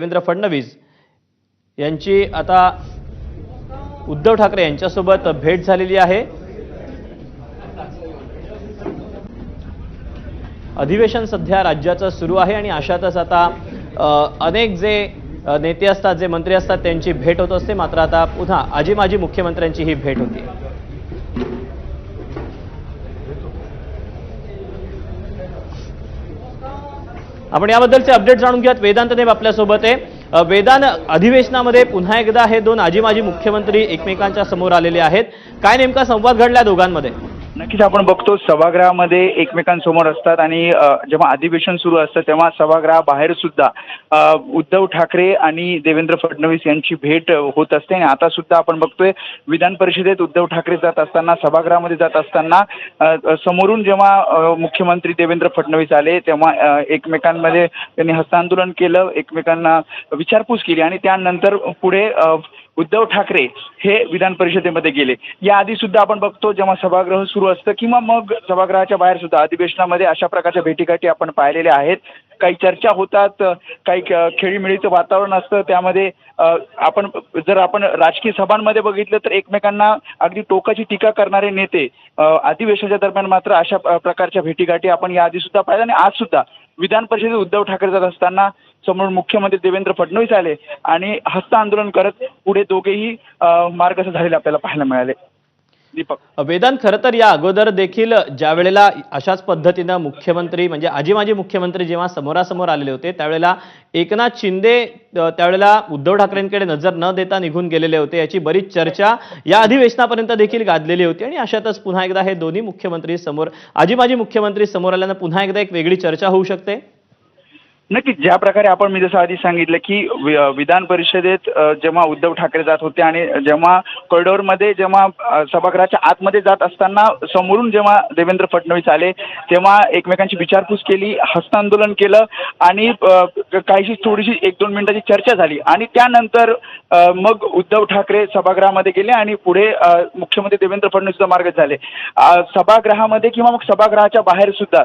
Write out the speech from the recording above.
देवेंद्र फडणवीस यांची आता उद्धव ठाकरे यांच्यासोबत भेट झालेली आहे। अधिवेशन सध्या राज्याचं सुरू आहे आणि अशातच आता अनेक जे नेते असतात, जे मंत्री असतात त्यांची भेट होत असते। मात्र आता पुन्हा आजी माजी मुख्यमंत्र्यांची ही भेट होती। आपण याबद्दलचे अपडेट जाणून घेऊयात। वेदांत देव आपल्या सोबत आहे। वेदांत, अधिवेशनामध्ये पुन्हा एकदा हे दोन आजी माजी मुख्यमंत्री एकमेकांच्या समोर आलेले आहेत। काय नेमका संवाद घडला दोघांमध्ये? नक्कीच आपण बघतो सभागृहामध्ये एकमेकांसमोर असतात आणि जेव्हा अधिवेशन सुरू असतं तेव्हा सभागृहाबाहेर सुद्धा उद्धव ठाकरे आणि देवेंद्र फडणवीस यांची भेट होत असते। आणि आता सुद्धा आपण बघतोय विधान परिषदेत उद्धव ठाकरे जात असताना, सभागृहामध्ये जात असताना समोरून जेव्हा मुख्यमंत्री देवेंद्र फडणवीस आले तेव्हा एकमेकांमध्ये त्यांनी हस्तांदोलन केलं, एकमेकांना विचारपूस केली आणि त्यानंतर पुढे उद्धव ठाकरे हे विधान परिषदेमध्ये गेले। याआधी सुद्धा आपण बघतो जेव्हा सभागृह सुरू असतं किंवा मग सभागृहाच्या बाहेर सुद्धा अधिवेशनामध्ये अशा प्रकारच्या भेटीगाठी आपण पाहिलेल्या आहेत। काही चर्चा होतात, काही खेळीमेळीचं वातावरण असतं। त्यामध्ये जर आपण राजकीय सभांमध्ये बघितलं तर एकमेकांना अगदी टोकाची टीका करणारे नेते अधिवेशनाच्या दरम्यान मात्र अशा प्रकारच्या भेटीगाठी आपण याआधी सुद्धा पाहिल्या। आणि आज सुद्धा विधान परिषदेत उद्धव ठाकरे जात असताना समोर मुख्यमंत्री देवेंद्र फडणवीस आले आणि हस्त आंदोलन करत पुढे दोघेही मार्गस्थ झालेले आपल्याला पाहायला मिळाले। दीपक, वेदांत, खरं तर या अगोदर देखील ज्या वेळेला अशाच पद्धतीनं मुख्यमंत्री म्हणजे आजी माजी मुख्यमंत्री जेव्हा समोरासमोर आलेले होते त्यावेळेला एकनाथ शिंदे त्यावेळेला उद्धव ठाकरेंकडे नजर न देता निघून गेलेले होते। याची बरीच चर्चा या अधिवेशनापर्यंत देखील गाजलेली होती आणि अशातच पुन्हा एकदा हे दोन्ही मुख्यमंत्री समोर, आजी माजी मुख्यमंत्री समोर आल्यानं पुन्हा एकदा एक वेगळी चर्चा होऊ शकते। नक्कीच, ज्या प्रकारे आपण मी जसं आधी सांगितलं की विधान परिषदेत जेव्हा उद्धव ठाकरे जात होते आणि जेव्हा कॉरिडॉरमध्ये जेव्हा सभागृहाच्या आतमध्ये जात असताना समोरून जेव्हा देवेंद्र फडणवीस आले तेव्हा एकमेकांची विचारपूस केली, हस्तांदोलन केलं आणि काहीशी थोडीशी 1-2 मिनिटाची चर्चा झाली आणि त्यानंतर मग उद्धव ठाकरे सभागृहामध्ये गेले आणि पुढे मुख्यमंत्री देवेंद्र फडणवीस सुद्धा मार्ग झाले। सभागृहामध्ये किंवा मग सभागृहाच्या बाहेर सुद्धा